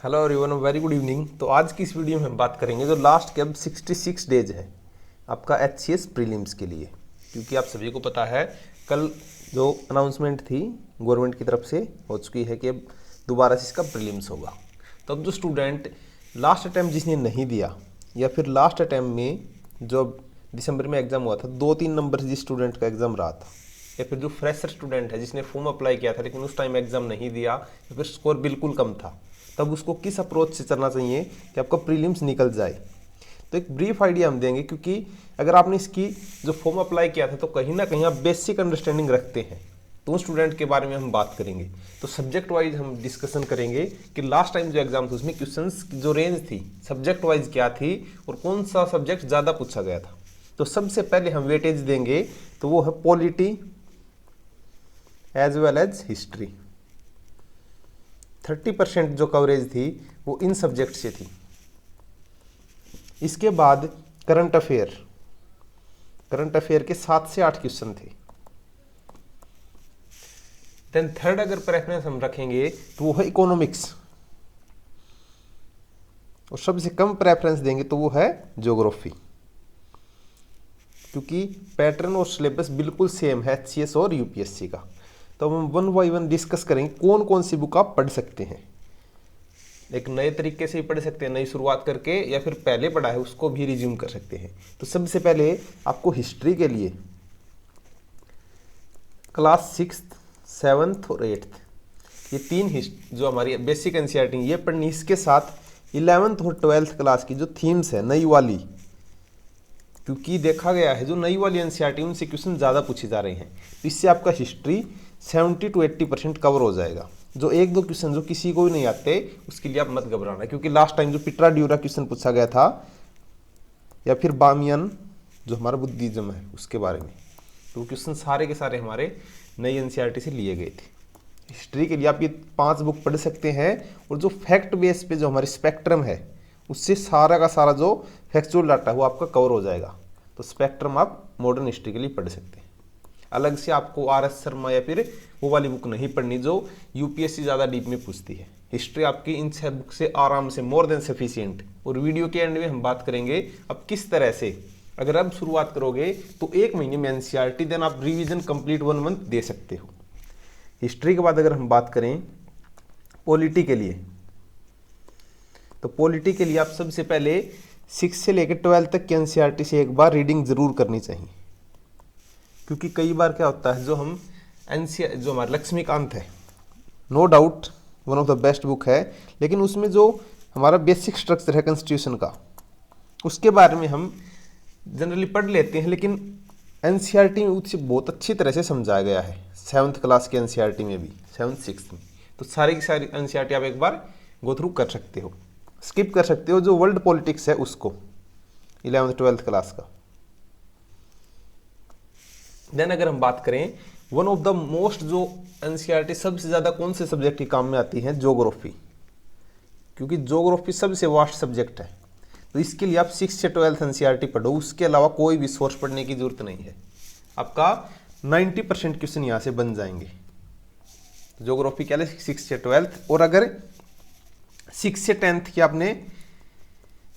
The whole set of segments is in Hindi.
Hello everyone, very good evening. तो आज की इस वीडियो में हम बात करेंगे जो लास्ट के अब 66 डेज है आपका एचसीएस प्रीलिम्स के लिए। क्योंकि आप सभी को पता है कल जो अनाउंसमेंट थी गवर्नमेंट की तरफ से हो चुकी है कि अब दोबारा से इसका प्रीलिम्स होगा। तो अब जो स्टूडेंट लास्ट अटैम्प्ट जिसने नहीं दिया या फिर लास्ट अटैम्प्ट में जो दिसंबर में एग्ज़ाम हुआ था 2-3 नंबर से जिस स्टूडेंट का एग्ज़ाम रहा था, या फिर जो फ्रेशर स्टूडेंट है जिसने फॉर्म अप्लाई किया था लेकिन उस टाइम एग्ज़ाम नहीं दिया या फिर स्कोर बिल्कुल कम था, तब उसको किस अप्रोच से चलना चाहिए कि आपका प्रीलिम्स निकल जाए। तो एक ब्रीफ आइडिया हम देंगे, क्योंकि अगर आपने इसकी जो फॉर्म अप्लाई किया था तो कहीं ना कहीं आप बेसिक अंडरस्टैंडिंग रखते हैं, तो उस स्टूडेंट के बारे में हम बात करेंगे। तो सब्जेक्ट वाइज हम डिस्कशन करेंगे कि लास्ट टाइम जो एग्जाम था उसमें क्वेश्चंस की जो रेंज थी सब्जेक्ट वाइज क्या थी और कौन सा सब्जेक्ट ज़्यादा पूछा गया था। तो सबसे पहले हम वेटेज देंगे तो वो है polity as well as history. 30% जो कवरेज थी वो इन सब्जेक्ट से थी। इसके बाद करंट अफेयर के 7 से 8 क्वेश्चन थे। देन थर्ड अगर प्रेफरेंस हम रखेंगे तो वो है इकोनॉमिक्स, और सबसे कम प्रेफरेंस देंगे तो वो है ज्योग्राफी, क्योंकि पैटर्न और सिलेबस बिल्कुल सेम है एचसीएस और यूपीएससी का। तो हम वन बाई वन डिस्कस करेंगे कौन कौन सी बुक आप पढ़ सकते हैं। एक नए तरीके से ही पढ़ सकते हैं, नई शुरुआत करके, या फिर पहले पढ़ा है उसको भी रिज्यूम कर सकते हैं। तो सबसे पहले आपको हिस्ट्री के लिए क्लास 6, 7th और 8th ये तीन जो हमारी बेसिक एनसीईआरटी ये पढ़नी। इसके साथ 11th और 12th क्लास की जो थीम्स है नई वाली, क्योंकि देखा गया है जो नई वाली एनसीईआरटी उनसे क्वेश्चन ज़्यादा पूछे जा रहे हैं, तो इससे आपका हिस्ट्री 70 to 80% कवर हो जाएगा। जो एक दो क्वेश्चन जो किसी को भी नहीं आते उसके लिए आप मत घबराना, क्योंकि लास्ट टाइम जो पिट्रा ड्यूरा क्वेश्चन पूछा गया था या फिर बामियन जो हमारा बुद्धिज्म है उसके बारे में, तो क्वेश्चन सारे के सारे हमारे नई एनसीईआरटी से लिए गए थे। हिस्ट्री के लिए आप ये 5 बुक पढ़ सकते हैं, और जो फैक्ट बेस पे जो हमारे स्पेक्ट्रम है उससे सारा का सारा जो फैक्चुअल डाटा है वो आपका कवर हो जाएगा। तो स्पेक्ट्रम आप मॉडर्न हिस्ट्री के लिए पढ़ सकते हैं। अलग से आपको आर.एस. शर्मा या फिर वो वाली बुक नहीं पढ़नी जो यूपीएससी ज़्यादा डीप में पूछती है। हिस्ट्री आपकी इन 6 बुक से आराम से मोर देन सफिशिएंट। और वीडियो के एंड में हम बात करेंगे अब किस तरह से अगर अब शुरुआत करोगे तो 1 महीने में एनसीईआरटी, देन आप रिवीजन कंप्लीट 1 मंथ दे सकते हो। हिस्ट्री के बाद अगर हम बात करें पॉलिटी के लिए, तो पॉलिटी के लिए आप सबसे पहले 6 से लेकर 12 तक की एनसीईआरटी से एक बार रीडिंग जरूर करनी चाहिए। क्योंकि कई बार क्या होता है जो हम एनसीईआरटी जो हमारा लक्ष्मीकांत है, no doubt one of the best book है, लेकिन उसमें जो हमारा बेसिक स्ट्रक्चर है कॉन्स्टिट्यूशन का उसके बारे में हम जनरली पढ़ लेते हैं, लेकिन एनसीईआरटी में उससे बहुत अच्छी तरह से समझाया गया है। 7th क्लास के एनसीईआरटी में भी 7th 6th में, तो सारी की सारी एनसीईआरटी आप एक बार गो थ्रू कर सकते हो। स्किप कर सकते हो जो वर्ल्ड पॉलिटिक्स है उसको 11th 12th क्लास का। देन अगर हम बात करें वन ऑफ द मोस्ट जो एनसीईआरटी सबसे ज़्यादा कौन से सब्जेक्ट की काम में आती है, ज्योग्राफी, क्योंकि ज्योग्राफी सबसे वास्ट सब्जेक्ट है। तो इसके लिए आप 6 से 12th एनसीईआरटी पढ़ो, उसके अलावा कोई भी सोर्स पढ़ने की जरूरत नहीं है। आपका 90% क्वेश्चन यहाँ से बन जाएंगे। ज्योग्राफी के लिए 6 से 12th, और अगर 6 से 10th की आपने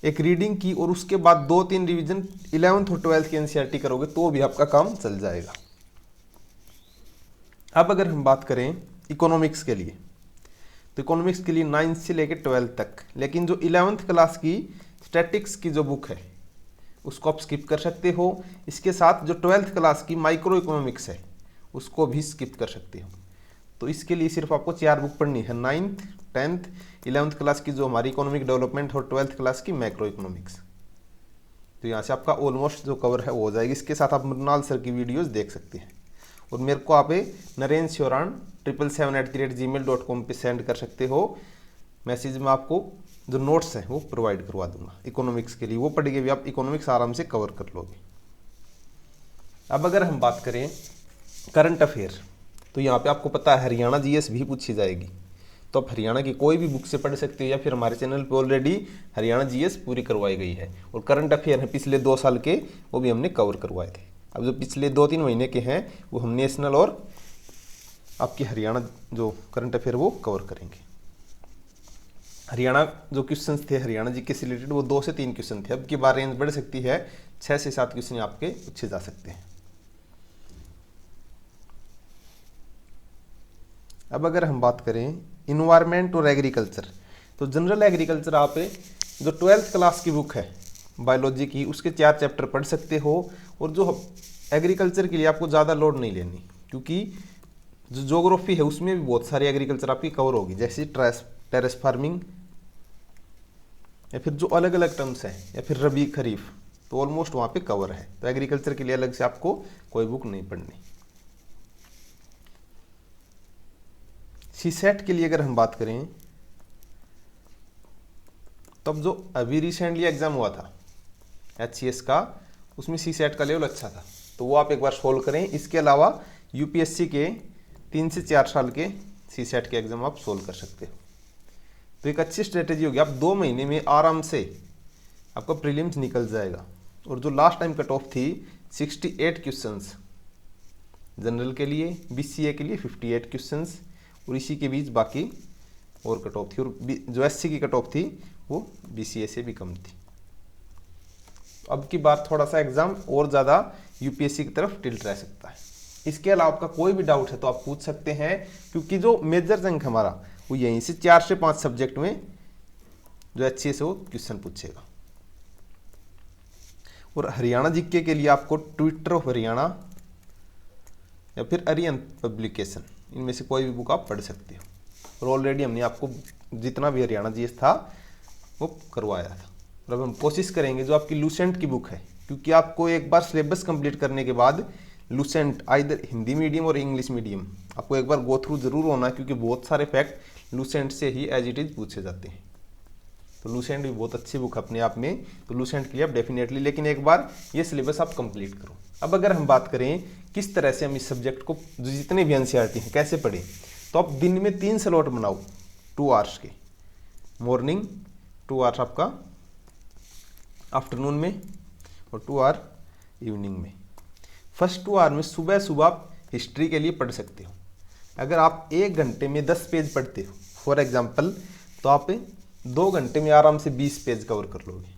एक रीडिंग की और उसके बाद 2-3 रिवीजन 11th और 12th की एनसीईआरटी करोगे तो भी आपका काम चल जाएगा। अब अगर हम बात करें इकोनॉमिक्स के लिए, तो इकोनॉमिक्स के लिए 9th से लेकर 12th तक, लेकिन जो 11th क्लास की स्टैटिक्स की जो बुक है उसको आप स्किप कर सकते हो। इसके साथ जो 12th क्लास की माइक्रो इकोनॉमिक्स है उसको भी स्किप कर सकते हो। तो इसके लिए सिर्फ आपको 4 बुक पढ़नी है, 9th, 10th, 11th क्लास की जो हमारी इकोनॉमिक डेवलपमेंट और 12th क्लास की मैक्रो इकोनॉमिक्स। तो यहाँ से आपका ऑलमोस्ट जो कवर है वो हो जाएगी। इसके साथ आप मृणाल सर की वीडियोस देख सकते हैं, और मेरे को आप नरेंद्र श्योरान 777@gmail.com पे सेंड कर सकते हो। मैसेज में आपको जो नोट्स हैं वो प्रोवाइड करवा दूंगा इकोनॉमिक्स के लिए, वो पढ़ के भी आप इकोनॉमिक्स आराम से कवर कर लोगे। अब अगर हम बात करें करंट अफेयर, तो यहाँ पे आपको पता है हरियाणा जीएस भी पूछी जाएगी, तो आप हरियाणा की कोई भी बुक से पढ़ सकते हो, या फिर हमारे चैनल पे ऑलरेडी हरियाणा जीएस पूरी करवाई गई है। और करंट अफेयर है पिछले 2 साल के, वो भी हमने कवर करवाए थे। अब जो पिछले 2-3 महीने के हैं वो हम नेशनल और आपकी हरियाणा जो करंट अफेयर वो कवर करेंगे। हरियाणा जो क्वेश्चंस थे हरियाणा जी के से रिलेटेड वो 2 से 3 क्वेश्चन थे। अब की बार रेंज बढ़ सकती है, 6 से 7 क्वेश्चन आपके पूछे जा सकते हैं। अब अगर हम बात करें इन्वायरमेंट और एग्रीकल्चर, तो जनरल एग्रीकल्चर आप जो 12th क्लास की बुक है बायोलॉजी की, उसके 4 चैप्टर पढ़ सकते हो। और जो एग्रीकल्चर के लिए आपको ज़्यादा लोड नहीं लेनी, क्योंकि जो ज्योग्राफी है उसमें भी बहुत सारी एग्रीकल्चर आपकी कवर होगी, जैसे टेरेस फार्मिंग या फिर जो अलग अलग टर्म्स हैं, या फिर रबी खरीफ, तो ऑलमोस्ट वहाँ पे कवर है। तो एग्रीकल्चर के लिए अलग से आपको कोई बुक नहीं पढ़नी। सीसेट के लिए अगर हम बात करें, तब जो अभी रिसेंटली एग्जाम हुआ था HCS का, उसमें सीसेट का लेवल अच्छा था, तो वो आप एक बार सोल्व करें। इसके अलावा यूपीएससी के 3 से 4 साल के सीसेट के एग्जाम आप सोल्व कर सकते हो। तो एक अच्छी स्ट्रेटेजी होगी, आप 2 महीने में आराम से आपका प्रीलिम्स निकल जाएगा। और जो लास्ट टाइम कट ऑफ थी 68 क्वेश्चंस जनरल के लिए, BCA के लिए 58 क्वेश्चंस, और इसी के बीच बाकी और कट ऑफ थी। और जो SC की कट ऑफ थी वो BCA से भी कम थी। अब की बार थोड़ा सा एग्जाम और ज़्यादा यूपीएससी की तरफ टिल्ट रह सकता है। इसके अलावा आपका कोई भी डाउट है तो आप पूछ सकते हैं, क्योंकि जो मेजर चंक हमारा वो यहीं से 4 से 5 सब्जेक्ट में जो HCS है वो क्वेश्चन पूछेगा। और हरियाणा जीके के लिए आपको ट्विटर ऑफ हरियाणा या फिर अरियन पब्लिकेशन, इनमें से कोई भी बुक आप पढ़ सकते हो। और ऑलरेडी हमने आपको जितना भी हरियाणा जीएस था वो करवाया था। और अब हम कोशिश करेंगे जो आपकी लूसेंट की बुक है, क्योंकि आपको एक बार सिलेबस कंप्लीट करने के बाद लूसेंट आइदर हिंदी मीडियम और इंग्लिश मीडियम आपको एक बार गो थ्रू जरूर होना है, क्योंकि बहुत सारे फैक्ट लूसेंट से ही एज इट इज पूछे जाते हैं। तो लूसेंट भी बहुत अच्छी बुक अपने आप में, तो लूसेंट के लिए आप डेफिनेटली, लेकिन एक बार ये सिलेबस आप कंप्लीट करो। अब अगर हम बात करें किस तरह से हम इस सब्जेक्ट को जितने भी एनसीईआरटी हैं कैसे पढ़ें, तो आप दिन में 3 स्लॉट बनाओ 2 आवर्स के, मॉर्निंग 2 आवर्स आपका आफ्टरनून में और 2 आवर इवनिंग में। फर्स्ट 2 आवर में सुबह सुबह आप हिस्ट्री के लिए पढ़ सकते हो। अगर आप 1 घंटे में 10 पेज पढ़ते हो फॉर एग्जांपल, तो आप 2 घंटे में आराम से 20 पेज कवर कर लोगे।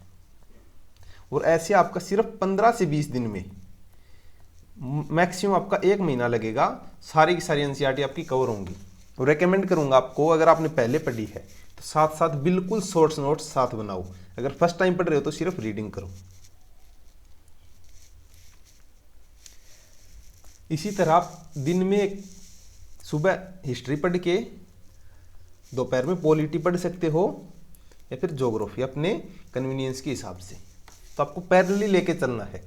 और ऐसे आपका सिर्फ 15 से 20 दिन में, मैक्सिमम आपका 1 महीना लगेगा, सारी की सारी एनसीईआरटी आपकी कवर होंगी। और रेकमेंड करूंगा आपको, अगर आपने पहले पढ़ी है तो साथ साथ बिल्कुल शॉर्ट्स नोट्स साथ बनाओ। अगर फर्स्ट टाइम पढ़ रहे हो तो सिर्फ रीडिंग करो। इसी तरह आप दिन में सुबह हिस्ट्री पढ़ के दोपहर में पॉलिटी पढ़ सकते हो, या फिर ज्योग्राफी, अपने कन्वीनियंस के हिसाब से। तो आपको पैरेलली लेके चलना है,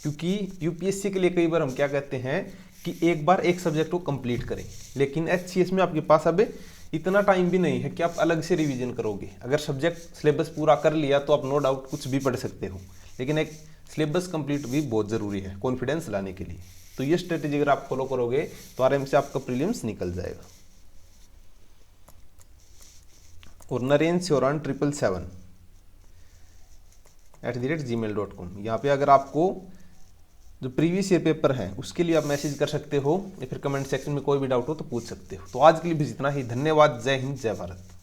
क्योंकि यूपीएससी के लिए कई बार हम क्या कहते हैं कि एक बार एक सब्जेक्ट को कंप्लीट करें, लेकिन HCS में आपके पास अब इतना टाइम भी नहीं है कि आप अलग से रिवीजन करोगे। अगर सब्जेक्ट सिलेबस पूरा कर लिया तो आप नो डाउट कुछ भी पढ़ सकते हो, लेकिन एक सिलेबस कंप्लीट भी बहुत ज़रूरी है कॉन्फिडेंस लाने के लिए। तो ये स्ट्रेटेजी अगर आप फॉलो करोगे तो आराम से आपका प्रीलिम्स निकल जाएगा। और नरेंद्र श्योरान 777@gmail.com, यहाँ पे अगर आपको जो प्रीवियस ईयर पेपर है उसके लिए आप मैसेज कर सकते हो, या फिर कमेंट सेक्शन में कोई भी डाउट हो तो पूछ सकते हो। तो आज के लिए भी इतना ही। धन्यवाद। जय हिंद, जय भारत।